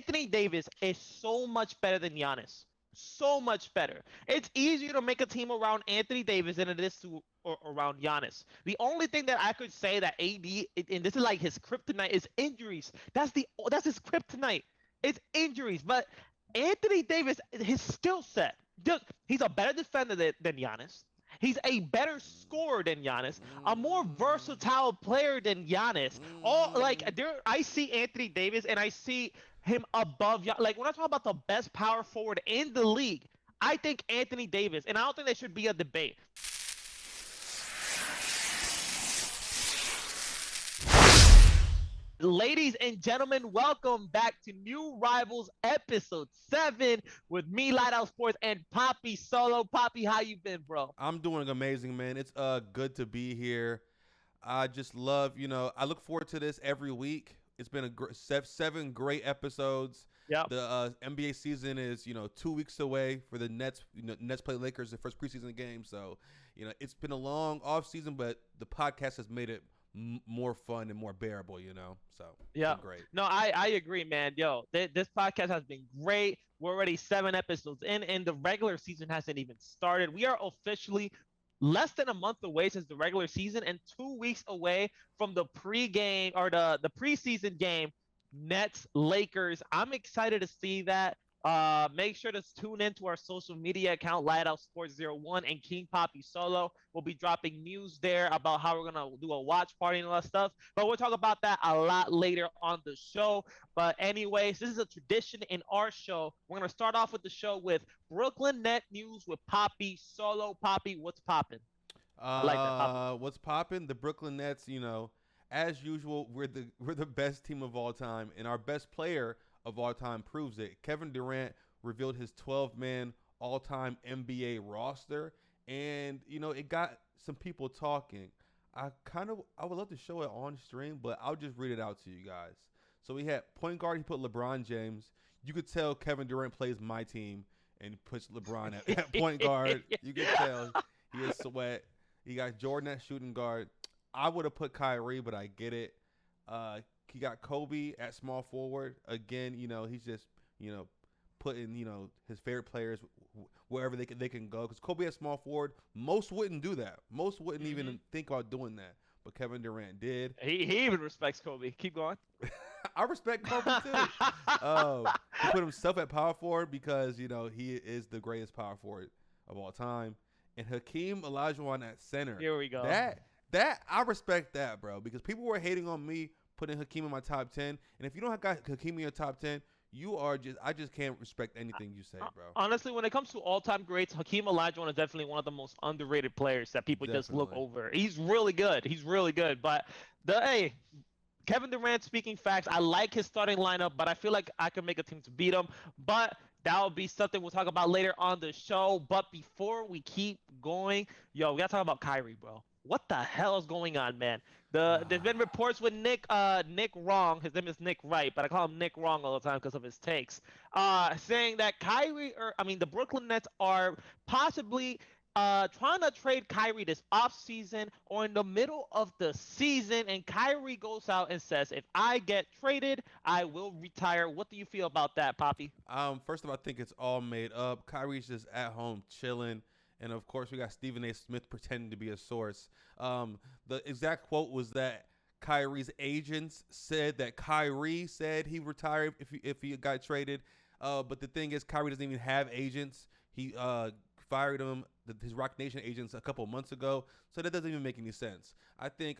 Anthony Davis is so much better than Giannis. So much better. It's easier to make a team around Anthony Davis than it is to or around Giannis. The only thing that I could say that AD, and this is like his kryptonite, is injuries. That's his kryptonite. It's injuries. But Anthony Davis, his skill set, he's a better defender than Giannis. He's a better scorer than Giannis, a more versatile player than Giannis. All like there, I see Anthony Davis and I see him above. Like when I talk about the best power forward in the league, I think Anthony Davis, and I don't think there should be a debate. Ladies and gentlemen, welcome back to New Rivals episode 7 with me, Lighthouse Sports, and Poppy Solo. Poppy, how you been, bro? I'm doing amazing, man. It's good to be here. I just love, I look forward to this every week. It's been a 7 great episodes. Yeah. The NBA season is, 2 weeks away for the Nets. Nets play Lakers the first preseason game. So, it's been a long off season, but the podcast has made it more fun and more bearable, So yeah, great. No, I agree, man. Yo, this podcast has been great. We're already 7 episodes in, and the regular season hasn't even started. We are officially less than a month away since the regular season, and 2 weeks away from the pregame or the preseason game, Nets Lakers. I'm excited to see that. Make sure to tune into our social media account, Lighthouse Sports 01 and King Poppy Solo. We'll be dropping news there about how we're gonna do a watch party and all that stuff. But we'll talk about that a lot later on the show. But anyways, this is a tradition in our show. We're gonna start off with the show with Brooklyn Net news with Poppy Solo. Poppy, what's popping? I like that, Poppy. What's popping? The Brooklyn Nets. As usual, we're the best team of all time, and our best player of all time proves it. Kevin Durant revealed his 12-man all-time NBA roster, and it got some people talking. I would love to show it on stream, but I'll just read it out to you guys. So we had point guard. He put LeBron James. You could tell Kevin Durant plays my team and puts LeBron at point guard. You could tell he is sweat. He got Jordan at shooting guard. I would have put Kyrie, but I get it. He got Kobe at small forward. Again, he's just, putting, his favorite players wherever they can go. Because Kobe at small forward, most wouldn't do that. Most wouldn't even think about doing that. But Kevin Durant did. He even respects Kobe. Keep going. I respect Kobe too. He put himself at power forward because, he is the greatest power forward of all time. And Hakeem Olajuwon at center. Here we go. That I respect that, bro. Because people were hating on me putting Hakeem in my top 10. And if you don't have Hakeem in your top 10, I just can't respect anything you say, bro. Honestly, when it comes to all-time greats, Hakeem Olajuwon is definitely one of the most underrated players that people just look over. He's really good. But Kevin Durant, speaking facts, I like his starting lineup, but I feel like I can make a team to beat him. But that will be something we'll talk about later on the show. But before we keep going, we got to talk about Kyrie, bro. What the hell is going on, man? There's been reports with Nick Wrong. His name is Nick Wright, but I call him Nick Wrong all the time because of his takes. Saying that the Brooklyn Nets are possibly trying to trade Kyrie this offseason or in the middle of the season, and Kyrie goes out and says, if I get traded, I will retire. What do you feel about that, Poppy? First of all, I think it's all made up. Kyrie's just at home chilling. And, of course, we got Stephen A. Smith pretending to be a source. The exact quote was that Kyrie's agents said that Kyrie said he retired if he got traded. But the thing is, Kyrie doesn't even have agents. He fired his Rock Nation agents a couple of months ago. So that doesn't even make any sense. I think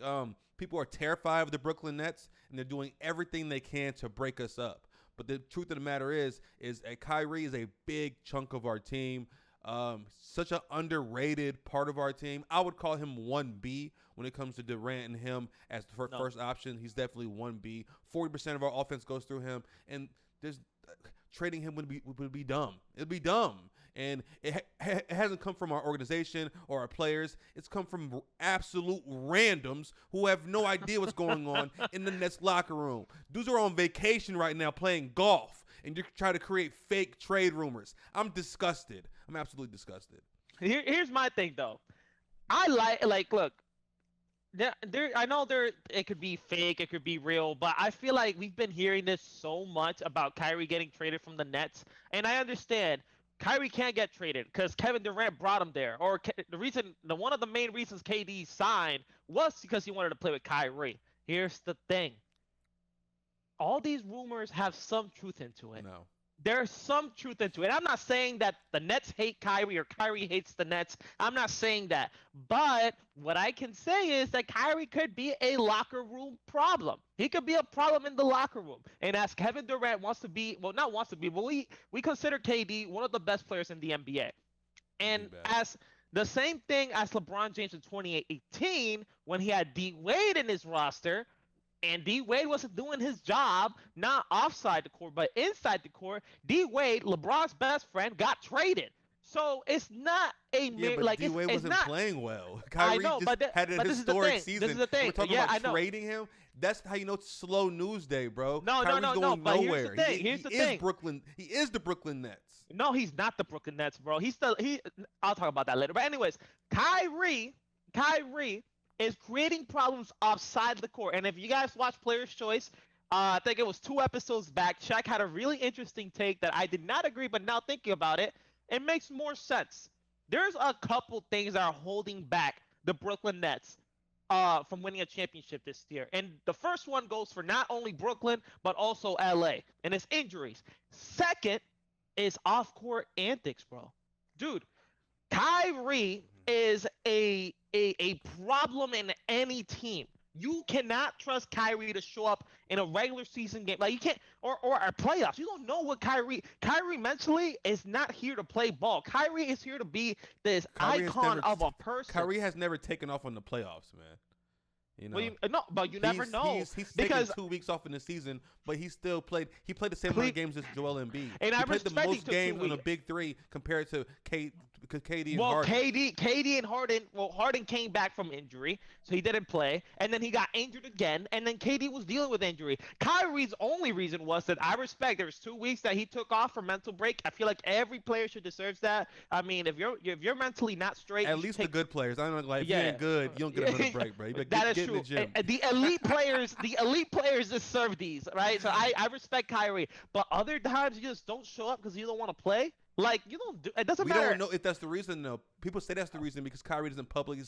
people are terrified of the Brooklyn Nets, and they're doing everything they can to break us up. But the truth of the matter is that Kyrie is a big chunk of our team. Such an underrated part of our team. I would call him 1B when it comes to Durant and him as the first option. He's definitely 1B. 40% of our offense goes through him, and trading him would be dumb. It'd be dumb, and it hasn't come from our organization or our players. It's come from absolute randoms who have no idea what's going on in the Nets locker room. Dudes are on vacation right now playing golf, and you're trying to create fake trade rumors. I'm disgusted. I'm absolutely disgusted. Here's my thing, though. Look, I know there. It could be fake, it could be real, but I feel like we've been hearing this so much about Kyrie getting traded from the Nets, and I understand Kyrie can't get traded because Kevin Durant brought him there, or one of the main reasons KD signed was because he wanted to play with Kyrie. Here's the thing: all these rumors have some truth into it. No. There's some truth into it. I'm not saying that the Nets hate Kyrie or Kyrie hates the Nets. I'm not saying that. But what I can say is that Kyrie could be a locker room problem. He could be a problem in the locker room. And as Kevin Durant wants to be, well, not wants to be, but we consider KD one of the best players in the NBA. And as the same thing as LeBron James in 2018 when he had D Wade in his roster, and D Wade wasn't doing his job, not offside the court, but inside the court. D Wade, LeBron's best friend, got traded. So it's not a but D Wade wasn't playing well. Kyrie I know, just had a historic season. This is the thing. We're talking about trading him. That's how you know it's slow news day, bro. No. But nowhere. Here's the thing. He is the Brooklyn Nets. No, he's not the Brooklyn Nets, bro. I'll talk about that later. But anyways, Kyrie is creating problems outside the court. And if you guys watch Player's Choice, I think it was 2 episodes back, Shaq had a really interesting take that I did not agree, but now thinking about it, it makes more sense. There's a couple things that are holding back the Brooklyn Nets from winning a championship this year. And the first one goes for not only Brooklyn, but also LA, and it's injuries. Second is off-court antics, bro. Dude, Kyrie is a problem in any team. You cannot trust Kyrie to show up in a regular season game. Like you can't, or a playoffs. You don't know what Kyrie mentally is not here to play ball. Kyrie is here to be this icon of a person. Kyrie has never taken off on the playoffs, man. You know, but you never know. He's taken 2 weeks off in the season, but he still played. He played the same amount of games as Joel Embiid. And he played the most games on a big three compared to KD and Harden. KD and Harden. Well, Harden came back from injury, so he didn't play, and then he got injured again, and then KD was dealing with injury. Kyrie's only reason was that I respect. There was 2 weeks that he took off for mental break. I feel like every player should deserve that. I mean, if you're mentally not straight, at least the good players. I don't know, like if you ain't good, you don't get another break, bro. That is true. In the gym. The elite players deserve these, right? So I respect Kyrie, but other times you just don't show up because you don't want to play. Like you don't do. It doesn't matter. We don't know if that's the reason though. People say that's the reason because Kyrie doesn't publicly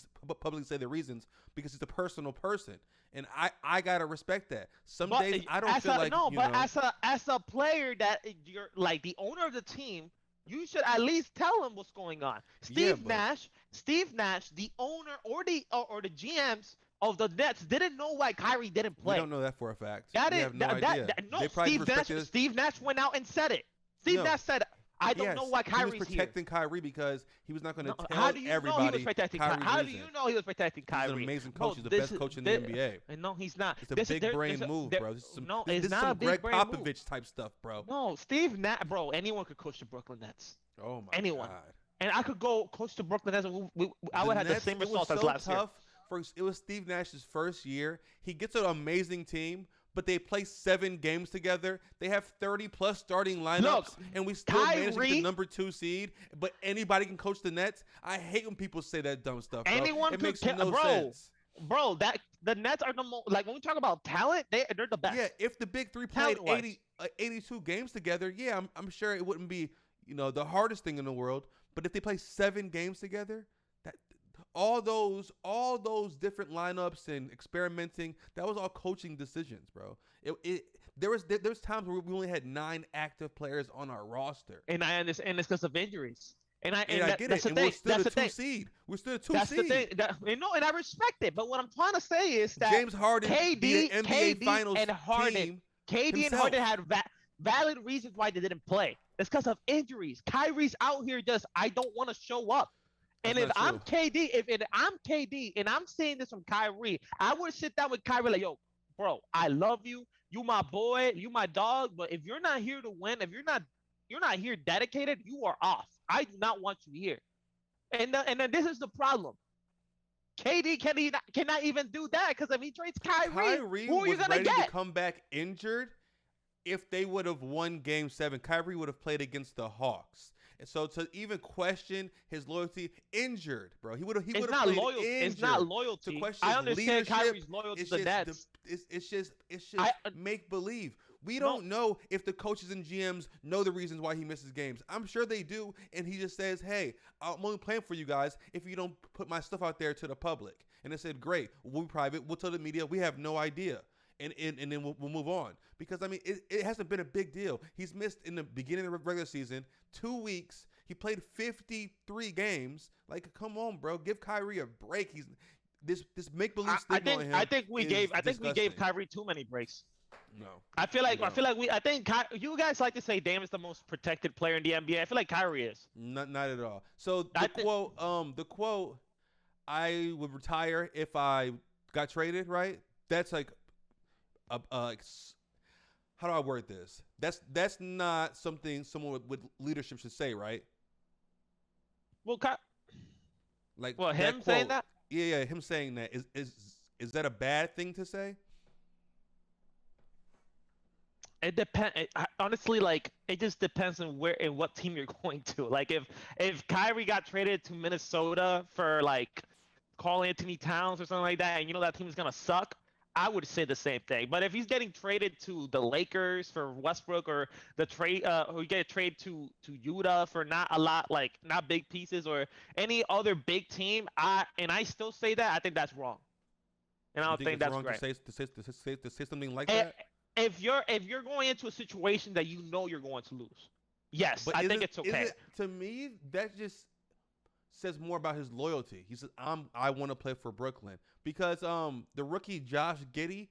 say the reasons because he's a personal person, and I gotta respect that. Some days I don't feel like but as a player that you're like the owner of the team, you should at least tell him what's going on. Steve Nash, the owner or the GMs of the Nets didn't know why Kyrie didn't play. We don't know that for a fact. We have no idea. Steve Nash went out and said it. Nash said, I don't know why Kyrie's here. He was protecting Kyrie because he was not going to tell how do you everybody. Know he was protecting Kyrie? How do you know he was protecting Kyrie? He's an amazing coach. He's the best coach in the NBA. No, he's not. It's a big brain move, bro. This is some Greg Popovich type stuff, bro. No, Steve Nash, bro. Anyone could coach the Brooklyn Nets. Oh my anyone. God. And I could go coach the Brooklyn Nets. I would have the same results as last year. It was Steve Nash's first year. He gets an amazing team, but they play 7 games together. They have 30-plus starting lineups, and we still manage to get the number 2 seed. But anybody can coach the Nets. I hate when people say that dumb stuff, bro. It makes no sense. Bro, the Nets are the most, like when we talk about talent, they're the best. Yeah, if the big three played 82 games together, yeah, I'm sure it wouldn't be the hardest thing in the world. But if they play 7 games together, all those different lineups and experimenting, that was all coaching decisions, bro. There was times where we only had 9 active players on our roster, and I understand, and it's because of injuries. And I get it. And we're still a 2 seed. We're still a 2 seed. That's the thing. And I respect it. But what I'm trying to say is that James Harden beat an NBA Finals team. KD and Harden had valid reasons why they didn't play. It's because of injuries. Kyrie's out here I don't want to show up. And if I'm KD, I'm KD and I'm saying this from Kyrie, I would sit down with Kyrie like, yo, bro, I love you. You my boy, you my dog. But if you're not here to win, if you're not here dedicated, you are off. I do not want you here. And then this is the problem. KD cannot even do that because if he trades Kyrie, who are you gonna get? To come back injured. If they would have won Game 7, Kyrie would have played against the Hawks. And so to even question his loyalty, injured, bro, he would have It's played not loyal. injured. It's not To loyalty. question I his understand leadership, Kyrie's loyal to it's the just Nets. it's just I make believe. We no. don't know if the coaches and GMs know the reasons why he misses games. I'm sure they do, and he just says, "Hey, I'm only playing for you guys if you don't put my stuff out there to the public." And they said, "Great, we'll be private. We'll tell the media we have no idea." And then we'll move on. Because, I mean, it hasn't been a big deal. He's missed in the beginning of the regular season 2 weeks. He played 53 games. Like, come on, bro. Give Kyrie a break. He's this make-believe stigma on him. I think we gave Kyrie too many breaks. No. I think you guys like to say Dame is the most protected player in the NBA. I feel like Kyrie is. Not at all. So the quote, I would retire if I got traded, right? That's like how do I word this? That's not something someone with leadership should say, right? Well, him quote, saying that? Yeah, him saying that is that a bad thing to say? It depends. Honestly, like it just depends on where and what team you're going to. Like if Kyrie got traded to Minnesota for like Karl Anthony Towns or something like that, and you know that team is gonna suck, I would say the same thing. But if he's getting traded to the Lakers for Westbrook, or the trade, or you get traded to Utah for not a lot, like not big pieces, or any other big team, I still say that I think that's wrong, and I don't think that's wrong right. To say something like that. If you're going into a situation that you know you're going to lose, yes, I think it's okay. To me, that just says more about his loyalty. He says, I want to play for Brooklyn. Because the rookie Josh Giddey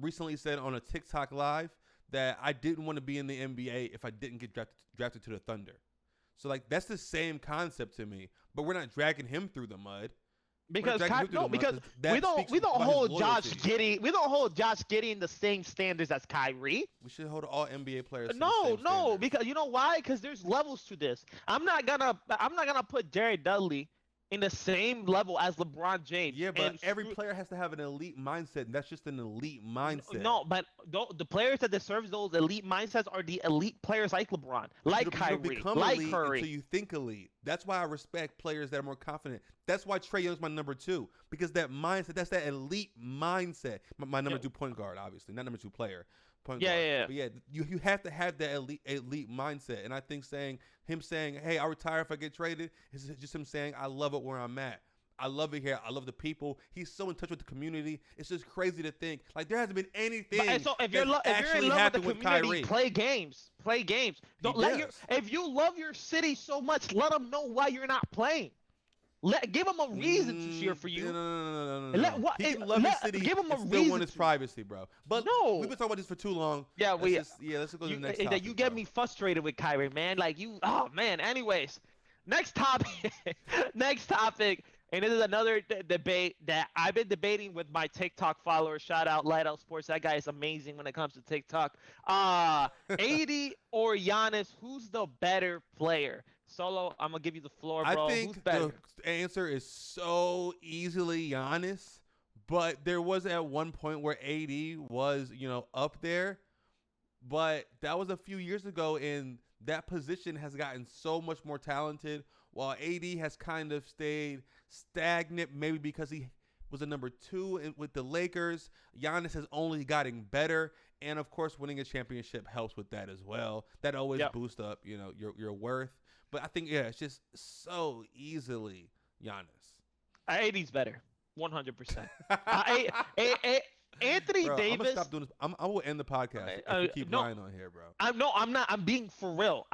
recently said on a TikTok live that I didn't want to be in the NBA if I didn't get drafted to the Thunder. So like that's the same concept to me, but we're not dragging him through the mud. Because we don't hold Josh Giddey in the same standards as Kyrie. We should hold all NBA players. No, because you know why? Because there's levels to this. I'm not gonna put Jared Dudley in the same level as LeBron James. Yeah, but every player has to have an elite mindset, and that's just an elite mindset. No, but the players that deserve those elite mindsets are the elite players like LeBron, like Kyrie, like Curry. So you think elite. That's why I respect players that are more confident. That's why Trae Young's my number 2, because that mindset, that's that elite mindset. My number 2 point guard, obviously, not number 2 player. Point guard. Yeah. But yeah, you have to have that elite mindset. And I think him saying, hey, I'll retire if I get traded, is just him saying, I love it where I'm at. I love it here. I love the people. He's so in touch with the community. It's just crazy to think. Like, there hasn't been anything so if you're in love with the community, play games. If you love your city so much, let them know why you're not playing. Give him a reason to cheer for you. No. He can love his city. Give him a reason. Still want his privacy, bro. But we've been talking about this for too long. Yeah, let's go to the next topic. You get me frustrated with Kyrie, man. Like oh man. Anyways, next topic. And this is another debate that I've been debating with my TikTok followers. Shout out Lightout Sports. That guy is amazing when it comes to TikTok. AD or Giannis, who's the better player? Solo, I'm going to give you the floor, bro. I think the answer is so easily Giannis, but there was at one point where AD was, up there, but that was a few years ago, and that position has gotten so much more talented, while AD has kind of stayed stagnant, maybe because he was a number 2 with the Lakers. Giannis has only gotten better, and of course, winning a championship helps with that as well. That always boosts up, your worth. But I think, it's just so easily Giannis. AD's better, 100%. Anthony bro, Davis. I'm gonna stop doing this. I will end the podcast if you keep lying on here, bro. I'm not. I'm being for real.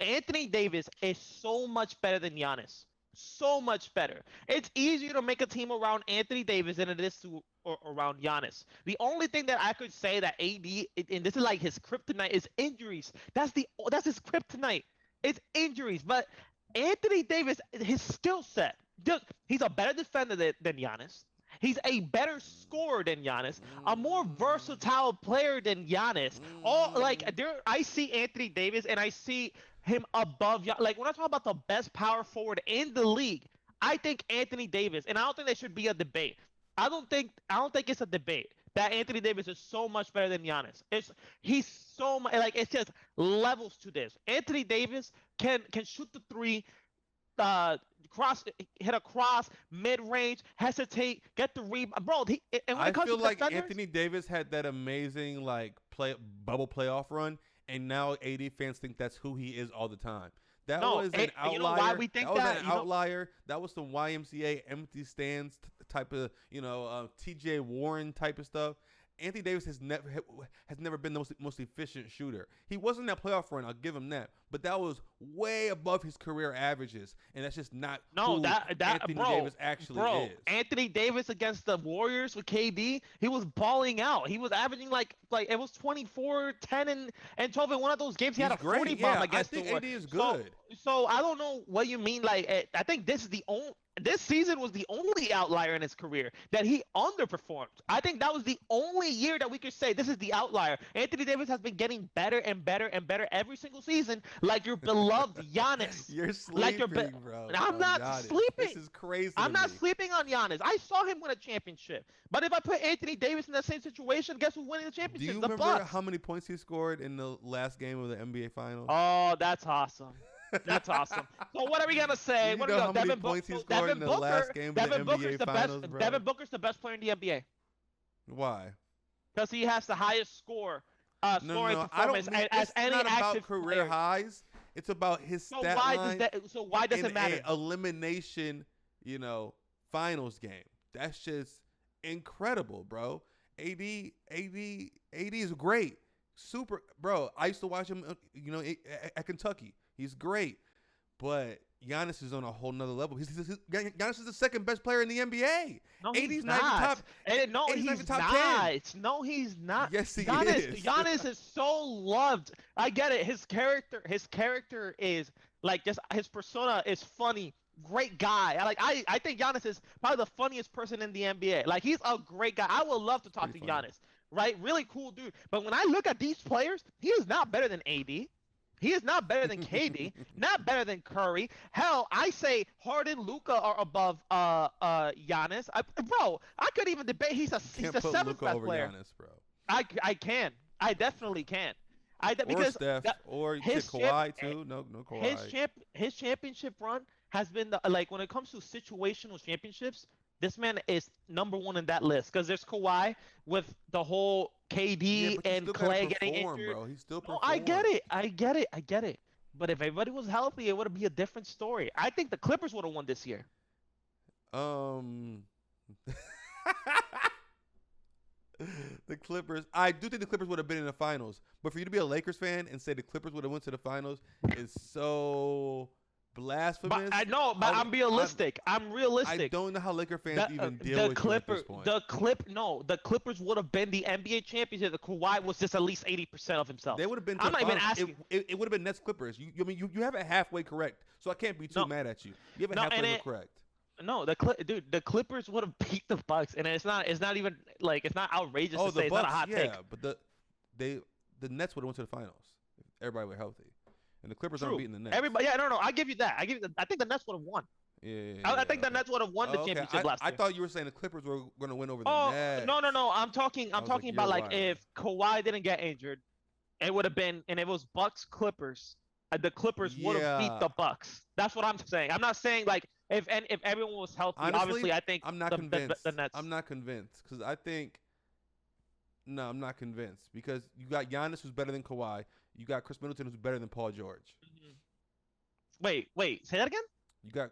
Anthony Davis is so much better than Giannis. So much better. It's easier to make a team around Anthony Davis than it is to around Giannis. The only thing that I could say that AD, and this is like his kryptonite, is injuries. That's his kryptonite. It's injuries. But Anthony Davis, his skill set, he's a better defender than Giannis. He's a better scorer than Giannis, a more versatile player than Giannis. I see Anthony Davis and I see him above. Like when I talk about the best power forward in the league, I think Anthony Davis, and I don't think there should be a debate. I don't think it's a debate. that Anthony Davis is so much better than Giannis. He's so much like it's just levels to this. Anthony Davis can shoot the three, hit a cross, mid range, hesitate, get the rebound, bro. And when it comes feel to like defenders, Anthony Davis had that amazing like bubble playoff run, and now AD fans think that's who he is all the time. That was an outlier. You know why we think that? Was an outlier. That was some YMCA empty stands type of, TJ Warren type of stuff. Anthony Davis has never been the most efficient shooter. He wasn't that playoff run, I'll give him that, but that was way above his career averages, and that's just not who Anthony Davis actually is. Anthony Davis against the Warriors with KD, he was balling out. He was averaging like it was 24, 10, and 12 in one of those games. He had a 40 bomb against the Warriors. I think AD is good. So I don't know what you mean. Like I think this season was the only outlier in his career that he underperformed. I think that was the only year that we could say this is the outlier. Anthony Davis has been getting better and better and better every single season, like your beloved Giannis. You're sleeping, bro. I'm not Giannis. Sleeping. This is crazy. I'm not sleeping on Giannis. I saw him win a championship. But if I put Anthony Davis in that same situation, guess who's winning the championship? Do you remember how many points he scored in the last game of the NBA Finals? Oh, that's awesome. That's awesome. So what are we gonna say? You know how many points he scored in the last game of the NBA Finals, bro? Devin Booker's the best player in the NBA. Why? Because he has the highest scoring performance as any not active about career player. highs. It's about his stat line. So why does it matter? An elimination, finals game. That's just incredible, bro. AD is great. Super, bro. I used to watch him, at Kentucky. He's great, but Giannis is on a whole nother level. Giannis is the second best player in the NBA. No, he's not. No, he's not. No, he's not. Yes, he is. is. Giannis is so loved. I get it. His character is like just his persona is funny. Great guy. I think Giannis is probably the funniest person in the NBA. Like he's a great guy. I would love to talk to Giannis. Right? Really cool dude. But when I look at these players, he is not better than AD. He is not better than KD, not better than Curry. Hell, I say Harden, Luka are above Giannis. Bro, I could even debate he's the seventh best player. Giannis, bro. I can. I definitely can. Or Steph, or Kawhi too. No Kawhi. His championship run has been when it comes to situational championships, this man is number one in that list because there's Kawhi with the whole KD and Clay getting injured. Bro. He's still performing. I get it. But if everybody was healthy, it would be a different story. I think the Clippers would have won this year. The Clippers. I do think the Clippers would have been in the finals. But for you to be a Lakers fan and say the Clippers would have went to the finals is so blasphemous. But I know, but I'm realistic. I'm realistic. I don't know how Laker fans even deal with it at this point. The Clippers would have been the NBA championship. The Kawhi was just at least 80% of himself. They would have been. I'm not even asking. It would have been Nets Clippers. You have it halfway correct, so I can't be too mad at you. You have it halfway correct. No, the Clippers would have beat the Bucks, and it's not even like it's not outrageous to say. It's not a hot take. But the Nets would have went to the finals if everybody were healthy. And the Clippers aren't beating the Nets. Everybody, no, I give you that. I think the Nets would have won. I think the Nets would have won the championship last year. I thought you were saying the Clippers were going to win over the Nets. No. I'm talking about if Kawhi didn't get injured, it would have been, and it was Bucks Clippers. The Clippers would have beat the Bucks. That's what I'm saying. I'm not saying like if everyone was healthy. Honestly, obviously, I think I'm not convinced. The Nets. I'm not convinced because I'm not convinced because you got Giannis who's better than Kawhi. You got Chris Middleton who's better than Paul George. Wait, say that again? You got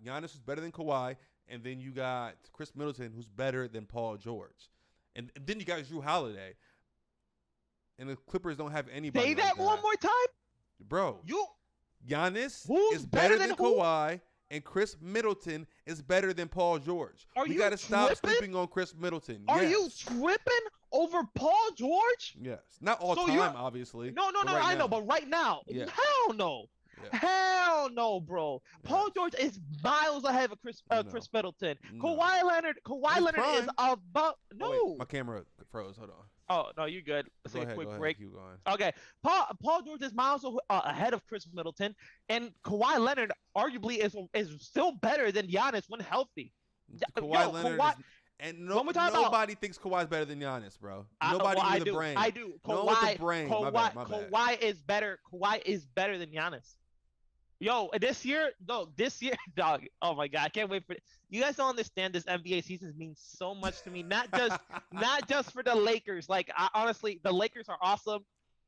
Giannis who's better than Kawhi, and then you got Chris Middleton who's better than Paul George. And then you got Jrue Holiday. And the Clippers don't have anybody. Say that one more time? Bro. Giannis is better than Kawhi, and Chris Middleton is better than Paul George. We got to stop sleeping on Chris Middleton. Are you tripping over Paul George? Yes. Not all time, obviously. No, I know, but right now, hell no. Yeah. Hell no, bro. Paul George is miles ahead of Chris Middleton. No. Kawhi Leonard is above. No. Oh, wait, my camera froze. Hold on. Oh, no, you good. Let's take a quick break. Keep going. Okay. Paul George is miles ahead of Chris Middleton, and Kawhi Leonard arguably is still better than Giannis when healthy. Kawhi Leonard And when we talk about, nobody thinks Kawhi's better than Giannis, bro. Nobody with the brain. I do. No one with the brain. My bad. Kawhi is better. Kawhi is better than Giannis. Yo, this year, dog. Oh my God, I can't wait for it. You guys don't understand. This NBA season means so much to me. Not just for the Lakers. Like, honestly, the Lakers are awesome.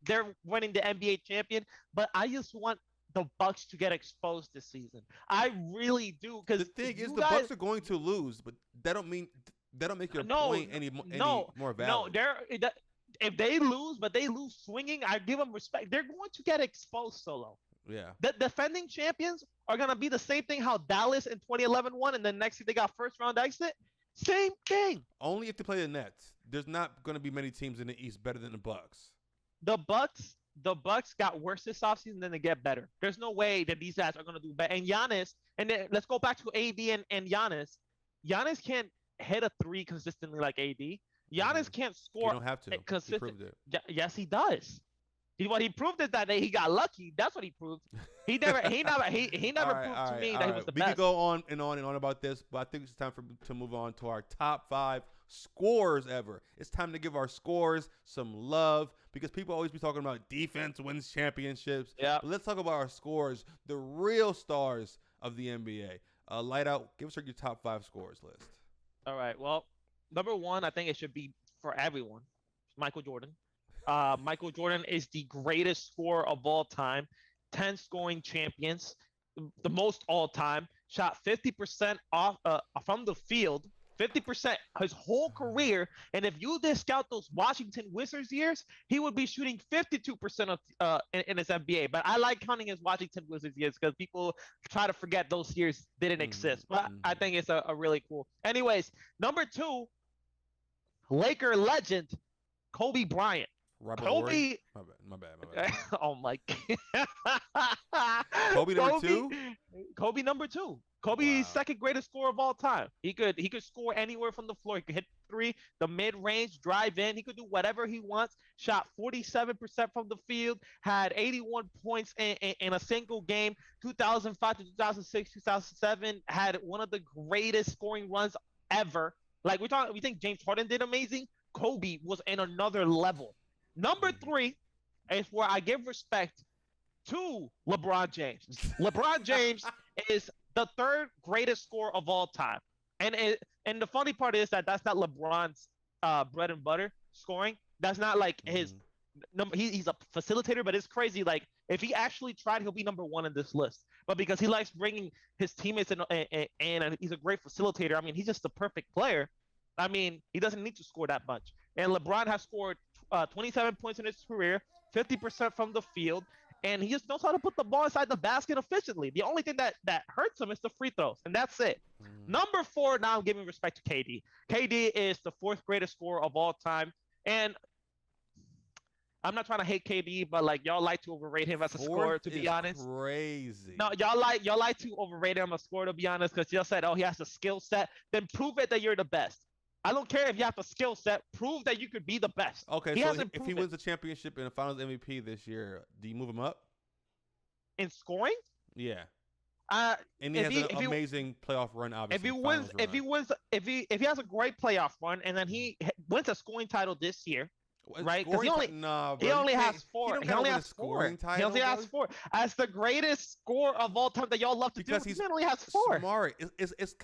They're winning the NBA champion, but I just want the Bucks to get exposed this season. I really do. Because the thing is, the Bucks are going to lose, but that don't make your point any more valid. No, if they lose, but they lose swinging, I give them respect. They're going to get exposed, Solo. Yeah. The defending champions are going to be the same thing how Dallas in 2011 won, and then next year they got first round exit. Same thing. Only if they play the Nets. There's not going to be many teams in the East better than the Bucks. The Bucks got worse this offseason, then they get better. There's no way that these guys are going to do better. And Giannis, and then let's go back to AD and Giannis. Giannis can't hit a three consistently like AD. Giannis can't score. You don't have to. Consistent. He proved it. Yes, he does. What he proved is that he got lucky. That's what he proved. He never proved to me that he was the best. We could go on and on about this, but I think it's time to move on to our top 5 scorers ever. It's time to give our scorers some love because people always be talking about defense wins championships. Yeah. But let's talk about our scorers, the real stars of the NBA. Light out, give us your top 5 scorers list. All right. Well, number 1, I think it should be for everyone. Michael Jordan. Michael Jordan is the greatest scorer of all time. 10 scoring champions, the most all time. Shot 50% off from the field, 50% his whole career. And if you discount those Washington Wizards years, he would be shooting 52% in his NBA. But I like counting his Washington Wizards years because people try to forget those years didn't exist. But I think it's a really cool. Anyways, number 2, Laker legend, Kobe Bryant. Kobe. My bad. Oh my God. Kobe number 2. Kobe number 2. Kobe's second greatest scorer of all time. He could score anywhere from the floor. He could hit 3, the mid range, drive in. He could do whatever he wants. Shot 47% from the field. Had 81 points in a single game. 2005 to 2006, 2007 had one of the greatest scoring runs ever. Like we think James Harden did amazing. Kobe was in another level. Number 3 is where I give respect to LeBron James. LeBron James is the 3rd greatest scorer of all time. And the funny part is that that's not LeBron's bread and butter scoring. That's not like his number. He's a facilitator, but it's crazy. Like if he actually tried, he'll be number 1 in this list. But because he likes bringing his teammates and he's a great facilitator. I mean, he's just the perfect player. I mean, he doesn't need to score that much. And LeBron has scored 27 points in his career, 50% from the field, and he just knows how to put the ball inside the basket efficiently. The only thing that hurts him is the free throws, and that's it. Number 4, now I'm giving respect to KD. KD is the 4th greatest scorer of all time, and I'm not trying to hate KD, but like y'all like to overrate him as a scorer, to be honest. Crazy. No, y'all like to overrate him as a scorer, to be honest, because y'all said, oh, he has a skill set. Then prove it that you're the best. I don't care if you have the skill set. Prove that you could be the best. Okay, so if he wins the championship and the Finals MVP this year, do you move him up? In scoring? Yeah. And he has an amazing playoff run, obviously. If he has a great playoff run and then he wins a scoring title this year, right? Because he only has 4. He only has 4. He only has 4. As the greatest scorer of all time that y'all love to do, he only has 4. Smart.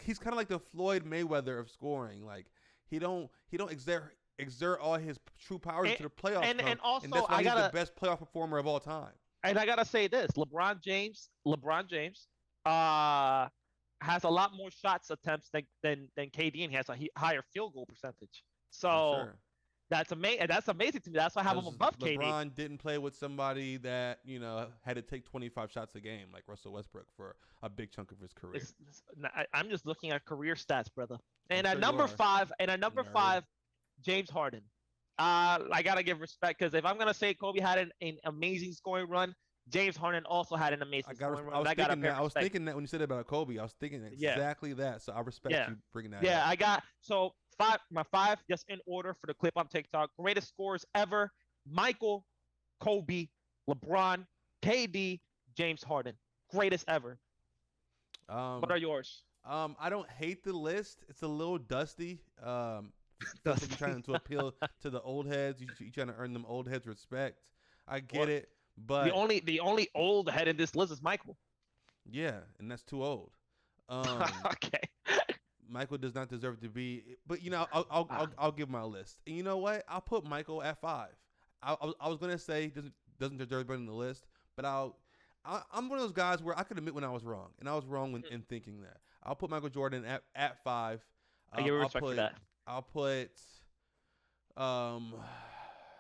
He's kind of like the Floyd Mayweather of scoring. Like he don't exert all his true powers into the playoffs. And also, that's why he's the best playoff performer of all time. And I gotta say this: LeBron James, has a lot more shots attempts than KD, and he has a higher field goal percentage. So that's amazing. That's amazing to me. That's why I have him above KD. LeBron didn't play with somebody that had to take 25 shots a game like Russell Westbrook for a big chunk of his career. I'm just looking at career stats, brother. And at number 5, James Harden. I gotta give respect because if I'm gonna say Kobe had an amazing scoring run, James Harden also had an amazing scoring run. I was thinking that when you said about Kobe, I was thinking exactly that. So I respect you bringing that. Yeah, up. I got my 5 just in order for the clip on TikTok. Greatest scorers ever: Michael, Kobe, LeBron, KD, James Harden. Greatest ever. What are yours? I don't hate the list. It's a little dusty. Feels like you're trying to appeal to the old heads. You're trying to earn them old heads respect. I get it, but the only old head in this list is Michael. yeah, and that's too old. Okay. Michael does not deserve to be, but I'll give my list. And you know what? I'll put Michael at 5. I was gonna say doesn't deserve to be on the list, but I'm one of those guys where I could admit when I was wrong, and I was wrong in thinking that. I'll put Michael Jordan at 5. I give respect for that. I'll put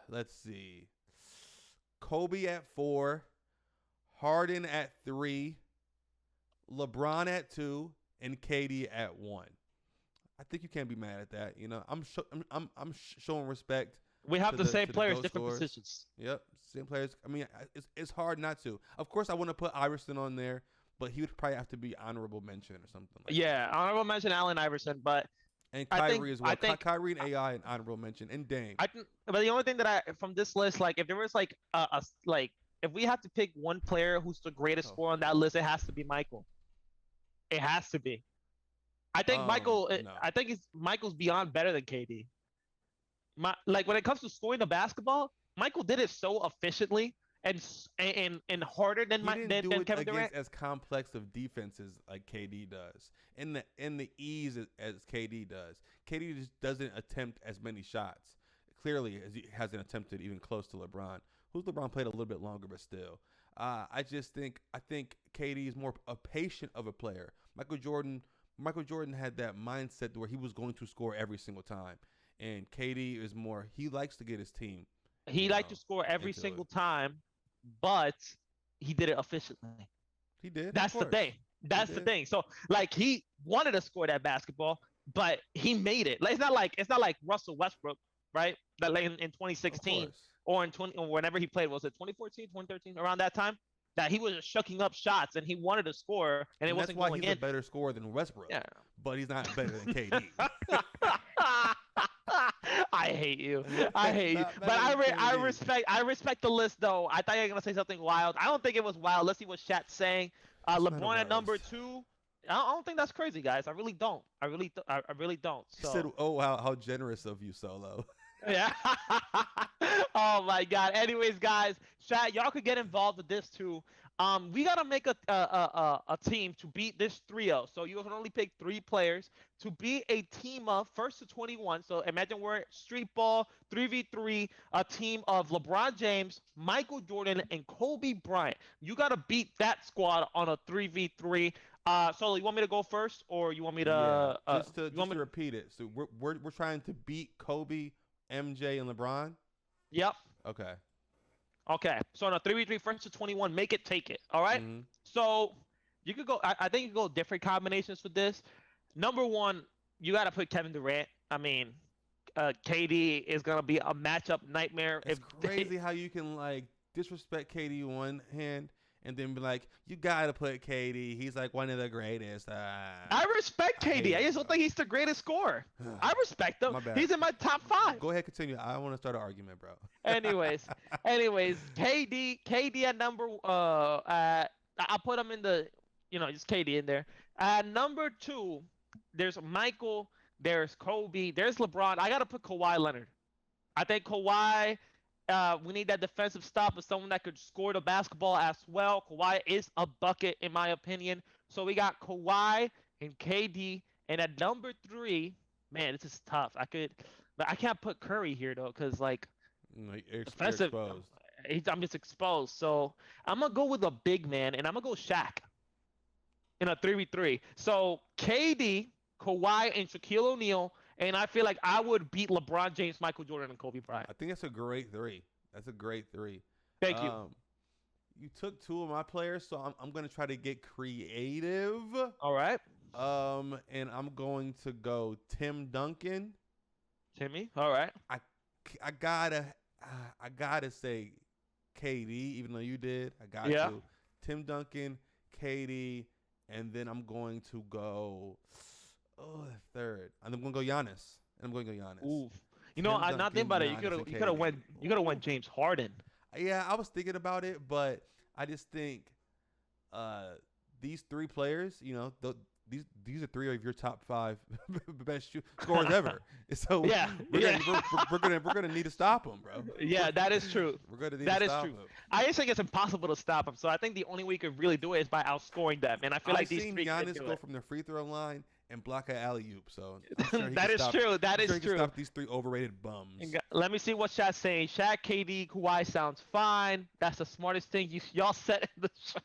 let's see, Kobe at 4, Harden at 3, LeBron at 2, and KD at 1. I think you can't be mad at that. I'm showing respect. We have the same players, different positions. Yep, same players. I mean, it's hard not to. Of course, I want to put Iverson on there, but he would probably have to be honorable mention or something. Honorable mention Allen Iverson, but and Kyrie as well. I think Kyrie and AI and honorable mention and Dame. But the only thing that from this list, like if there was like if we have to pick one player who's the greatest scorer on that list, it has to be Michael. It has to be. I think Michael. No. I think Michael's beyond better than KD. Like when it comes to scoring the basketball, Michael did it so efficiently and harder than Kevin Durant. As complex of defenses like KD does, in the ease as KD does. KD just doesn't attempt as many shots. Clearly, as he hasn't attempted even close to LeBron. Who's LeBron played a little bit longer, but still. I think KD is more a patient of a player. Michael Jordan had that mindset where he was going to score every single time. And KD is more, he likes to get his team. He liked to score every single time, but he did it efficiently. He did. That's the thing. That's the thing. So like he wanted to score that basketball, but he made it. Like it's not like Russell Westbrook, right? That like in 2016 or or whenever he played, was it 2014, 2013, around that time? That he was just shucking up shots and he wanted to score and it wasn't going in. That's why he's a better scorer than Westbrook. Yeah. But he's not better than KD. I hate you. I hate you. But I respect the list though. I thought you were gonna say something wild. I don't think it was wild. Let's see what Shat's saying. LeBron at number 2. I don't think that's crazy, guys. I really don't. I really don't. So. He said, "Oh wow, how generous of you, Solo." Yeah. Oh my God. Anyways, guys, chat, y'all could get involved with this too. We gotta make a team to beat this trio. So you can only pick 3 players to be a team of first to 21. So imagine we're street ball 3v3, a team of LeBron James, Michael Jordan, and Kobe Bryant. You gotta beat that squad on a 3v3. So you want me to go first, or you want me to? Just to repeat it. So we're trying to beat Kobe, MJ, and LeBron. Yep. Okay. So on a 3v3, first to 21, make it, take it. All right. Mm-hmm. So you could go. I think you could go different combinations for this. Number 1, you got to put Kevin Durant. I mean, KD is gonna be a matchup nightmare. It's crazy how you can like disrespect KD one hand and then be like, you gotta put KD. He's like one of the greatest. I respect KD. I just don't think he's the greatest scorer. I respect him. He's in my top 5. Go ahead, continue. I want to start an argument, bro. anyways, KD at number. I put him in the, just KD in there. At number 2, there's Michael. There's Kobe. There's LeBron. I gotta put Kawhi Leonard. I think Kawhi. We need that defensive stop of someone that could score the basketball as well. Kawhi is a bucket, in my opinion. So we got Kawhi and KD. And at number 3, man, this is tough. But I can't put Curry here, though, because, defensive. I'm just exposed. So I'm going to go with a big man, and I'm going to go Shaq in a 3v3. So KD, Kawhi, and Shaquille O'Neal. And I feel like I would beat LeBron James, Michael Jordan, and Kobe Bryant. I think that's a great 3. Thank you. You took 2 of my players, so I'm going to try to get creative. All right. And I'm going to go Tim Duncan. Timmy. All right. I gotta say KD, even though you did. I got to. Tim Duncan, KD, and then I'm going to go. The 3rd. And I'm gonna go Giannis. Ooh. I'm not thinking about it. You could have went James Harden. Yeah, I was thinking about it, but I just think these 3 players, these are 3 of your top 5 best scorers ever. So Yeah, we're gonna need to stop him, bro. Yeah, that is true. We're gonna need That to is stop true. him. I just think it's impossible to stop him. So I think the only way you could really do it is by outscoring them. And I feel like these seen 3 can Giannis do go it. from the free throw line and block an alley oop. So I'm sure he That can is stop, true. That I'm is sure he can true. stop these 3 overrated bums. Let me see what Shaq's saying. Shaq, KD, Kawhi sounds fine. That's the smartest thing y'all said in the show.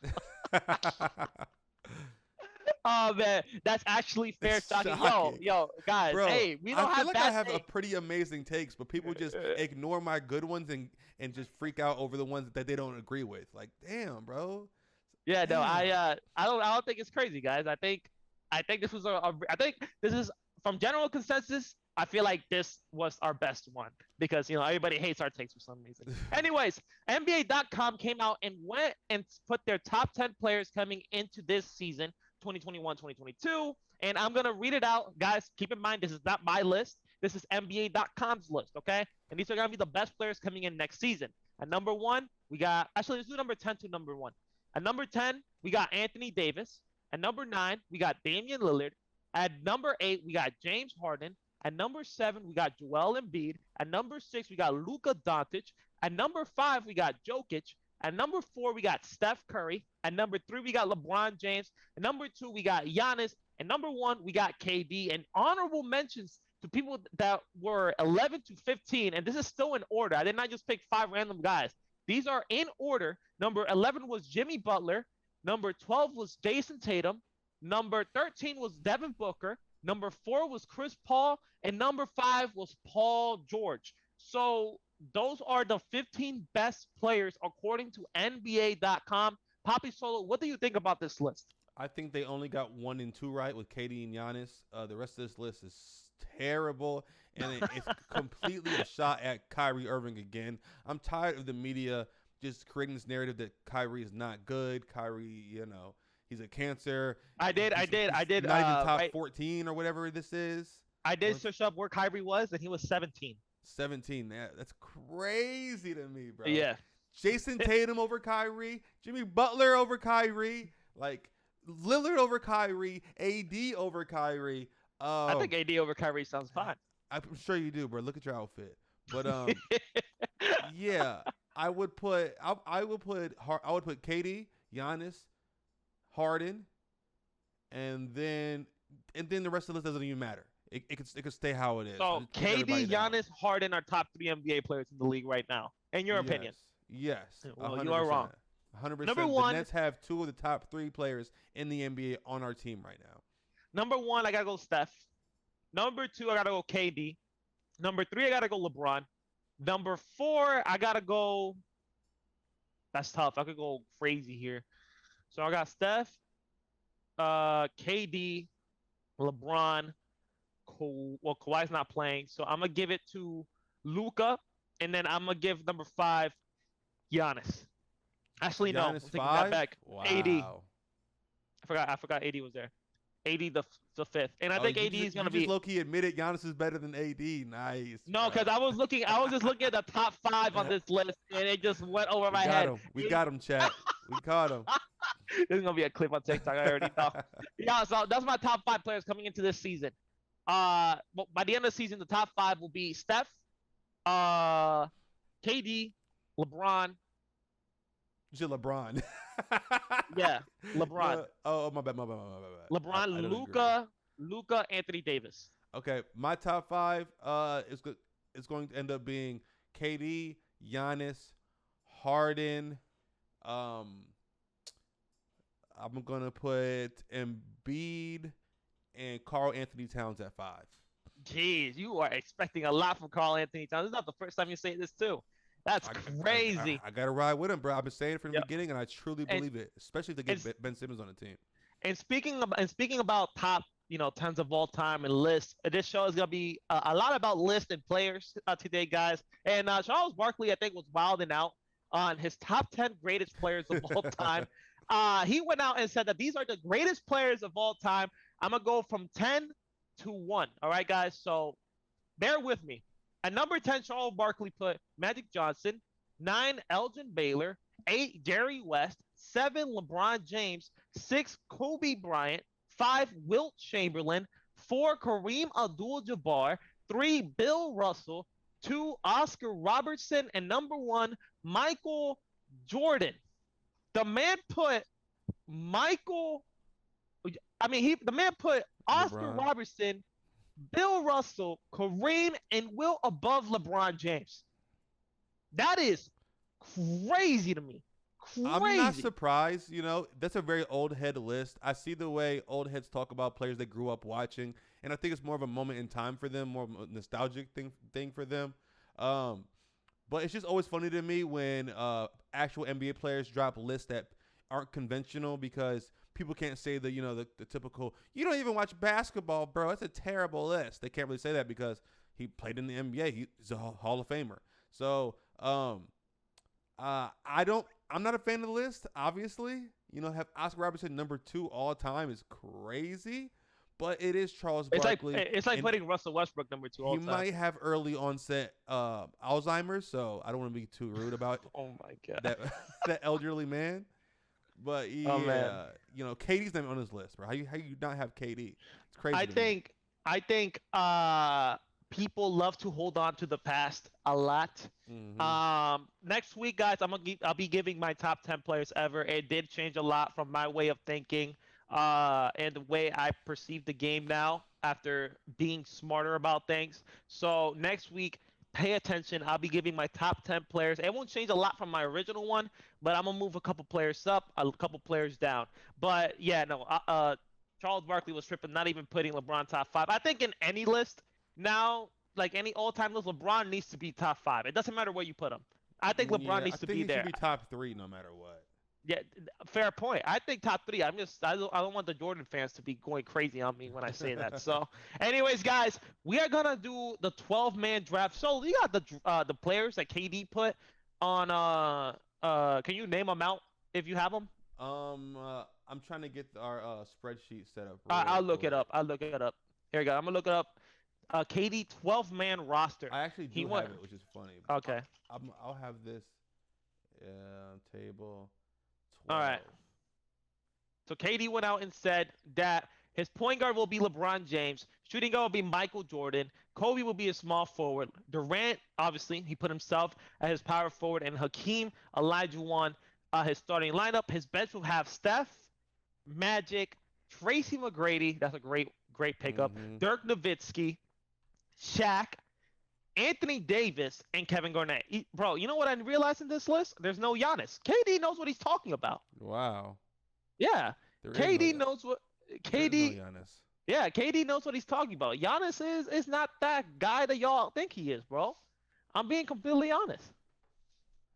Oh man, that's actually fair talking. Yo, guys, bro, hey, we don't I feel like I have things. a pretty amazing takes, but people just ignore my good ones and just freak out over the ones that they don't agree with. Like, damn, bro. Yeah, damn. no, I don't think it's crazy, guys. I think this was I think this is from general consensus. I feel like this was our best one because everybody hates our takes for some reason. Anyways, NBA.com came out and went and put their top 10 players coming into this season. 2021-2022, and I'm gonna read it out, guys. Keep in mind this is not my list. This is NBA.com's list, okay? And these are gonna be the best players coming in next season. At number 1, we got let's do number 10 to number 1. At number 10, we got Anthony Davis. At number 9, we got Damian Lillard. At number 8, we got James Harden. At number 7, we got Joel Embiid. At number 6, we got Luka Doncic. At number 5, we got Jokic. At number 4, we got Steph Curry. At number 3, we got LeBron James. At number 2, we got Giannis. And number 1, we got KD. And honorable mentions to people that were 11 to 15. And this is still in order. I did not just pick 5 random guys. These are in order. Number 11 was Jimmy Butler. Number 12 was Jason Tatum. Number 13 was Devin Booker. Number 4 was Chris Paul. And number 5 was Paul George. So those are the 15 best players according to NBA.com. Papi Solo, what do you think about this list? I think they only got 1 and 2 right with KD and Giannis. The rest of this list is terrible, and it's completely a shot at Kyrie Irving again. I'm tired of the media just creating this narrative that Kyrie is not good. Kyrie, he's a cancer. I did. Not even top 14 or whatever this is. I did search up where Kyrie was, and he was 17. 17. That's crazy to me, bro. Yeah. Jason Tatum over Kyrie, Jimmy Butler over Kyrie, like Lillard over Kyrie, AD over Kyrie. I think AD over Kyrie sounds fine. I'm sure you do, bro. Look at your outfit. But yeah, I would put KD, Giannis, Harden, and then the rest of the list doesn't even matter. It could stay how it is. So KD, Giannis, Harden are top 3 NBA players in the league right now, in your opinion. Yes. Well, you are wrong. 100%. Number 1, the Nets have 2 of the top 3 players in the NBA on our team right now. Number 1, I gotta go Steph. Number 2, I gotta go KD. Number 3, I gotta go LeBron. Number 4, I gotta go. That's tough. I could go crazy here. So I got Steph, KD, LeBron. Well, Kawhi's not playing, so I'm gonna give it to Luka, and then I'm gonna give number 5 Giannis. Actually, no. I'm taking that back. Wow. AD. I forgot AD was there. AD the 5th, and I think AD is gonna be. Low key admitted Giannis is better than AD. Nice. No, because I was just looking at the top 5 on this list, and it just went over my head. We got him, chat. We caught him. This is gonna be a clip on TikTok. I already know. Yeah, so that's my top 5 players coming into this season. By the end of the season, the top 5 will be Steph, KD, LeBron. You said LeBron. Yeah, LeBron. My bad. LeBron, Luka, Anthony Davis. Okay, my top 5 is going to end up being KD, Giannis, Harden. I'm gonna put Embiid and Karl Anthony Towns at 5. Jeez, you are expecting a lot from Karl Anthony Towns. This is not the first time you say this too. That's crazy. I gotta ride with him, bro. I've been saying it from the beginning, and I truly believe it, especially to get Ben Simmons on the team. And speaking about top, tens of all time and lists, this show is gonna be a lot about lists and players today, guys. And Charles Barkley, I think, was wilding out on his top 10 greatest players of all time. He went out and said that these are the greatest players of all time. I'm gonna go from 10 to 1. All right, guys. So bear with me. At number 10, Charles Barkley put Magic Johnson. 9, Elgin Baylor. 8, Jerry West. 7, LeBron James. 6, Kobe Bryant. 5, Wilt Chamberlain. 4, Kareem Abdul-Jabbar. 3, Bill Russell. 2, Oscar Robertson. And number 1, Michael Jordan. The man put Michael. The man put Oscar LeBron. Robertson, Bill Russell, Kareem, and Will above LeBron James. That is crazy to me. Crazy. I'm not surprised. That's a very old head list. I see the way old heads talk about players they grew up watching, and I think it's more of a moment in time for them, more of a nostalgic thing for them. But it's just always funny to me when actual NBA players drop lists that aren't conventional, because people can't say the typical, you don't even watch basketball, bro. That's a terrible list. They can't really say that because he played in the NBA. He's a Hall of Famer. So I'm not a fan of the list, obviously. Have Oscar Robertson number 2 all time is crazy. But it is Charles Barkley. It's like putting Russell Westbrook number 2 all time. He might have early onset Alzheimer's, so I don't want to be too rude about oh my God. that elderly man. But yeah, KD's not on his list, bro. How you not have KD? It's crazy. I think people love to hold on to the past a lot. Mm-hmm. Next week, guys, I'll be giving my top 10 players ever. It did change a lot from my way of thinking and the way I perceive the game now after being smarter about things. So next week, pay attention. I'll be giving my top 10 players. It won't change a lot from my original one, but I'm going to move a couple players up, a couple players down. But yeah, no, Charles Barkley was tripping, not even putting LeBron top 5. I think in any list now, like any all-time list, LeBron needs to be top 5. It doesn't matter where you put him. I think LeBron needs to be there. He should be top 3 no matter what. Yeah, fair point. I think top 3. I don't want the Jordan fans to be going crazy on me when I say that. So, anyways, guys, we are gonna do the 12-man draft. So you got the players that KD put on. Can you name them out if you have them? I'm trying to get our spreadsheet set up. I'll look it up. Here we go. I'm gonna look it up. KD 12-man roster. I actually do have it, which is funny. Okay. I'll have this table. 12. All right. So KD went out and said that his point guard will be LeBron James. Shooting guard will be Michael Jordan. Kobe will be a small forward. Durant, obviously, he put himself as his power forward. And Hakeem Olajuwon, his starting lineup. His bench will have Steph, Magic, Tracy McGrady. That's a great pickup. Mm-hmm. Dirk Nowitzki, Shaq, Anthony Davis, and Kevin Garnett. Bro, you know what I realized in this list? There's no Giannis. KD knows what he's talking about. Wow. Yeah. KD knows what KD. No Giannis. Yeah, KD knows what he's talking about. Giannis is not that guy that y'all think he is, bro. I'm being completely honest.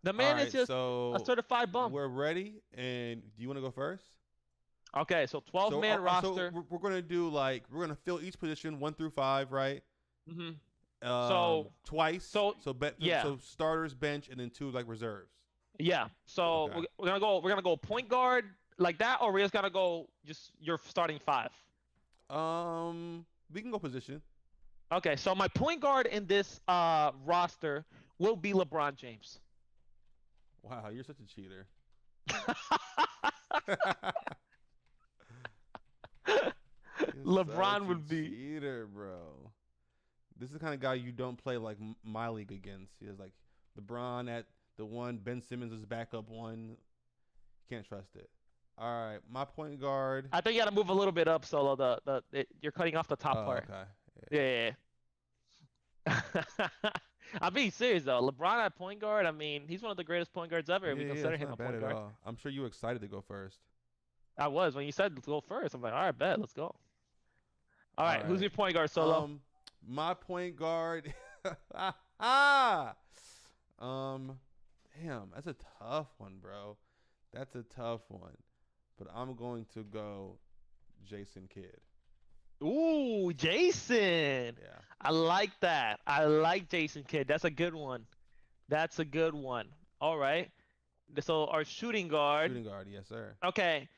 The man is just a certified bum. We're ready, and do you want to go first? Okay, so 12-man roster. So we're gonna do we're gonna fill each position 1 through 5, right? Mm-hmm. Twice. So starters, bench, and then 2 reserves. Yeah. So okay. we're gonna go point guard like that, or we're just gonna go just your starting 5. We can go position. Okay. So my point guard in this roster will be LeBron James. Wow, you're such a cheater. LeBron would be cheater, bro. This is the kind of guy you don't play my league against. He has LeBron at the 1, Ben Simmons is backup 1. You can't trust it. All right, my point guard. I think you got to move a little bit up, Solo. You're cutting off the top part. Okay. Yeah. I'm being serious though. LeBron at point guard. I mean, he's one of the greatest point guards ever. If we consider him a point guard. All. I'm sure you were excited to go first. I was when you said let's go first. I'm like, all right, bet, let's go. All right, who's your point guard, Solo? My point guard. Damn, that's a tough one, bro. That's a tough one. But I'm going to go Jason Kidd. Ooh, Jason. Yeah. I like that. I like Jason Kidd. That's a good one. All right. So our shooting guard. Shooting guard, yes, sir. Okay.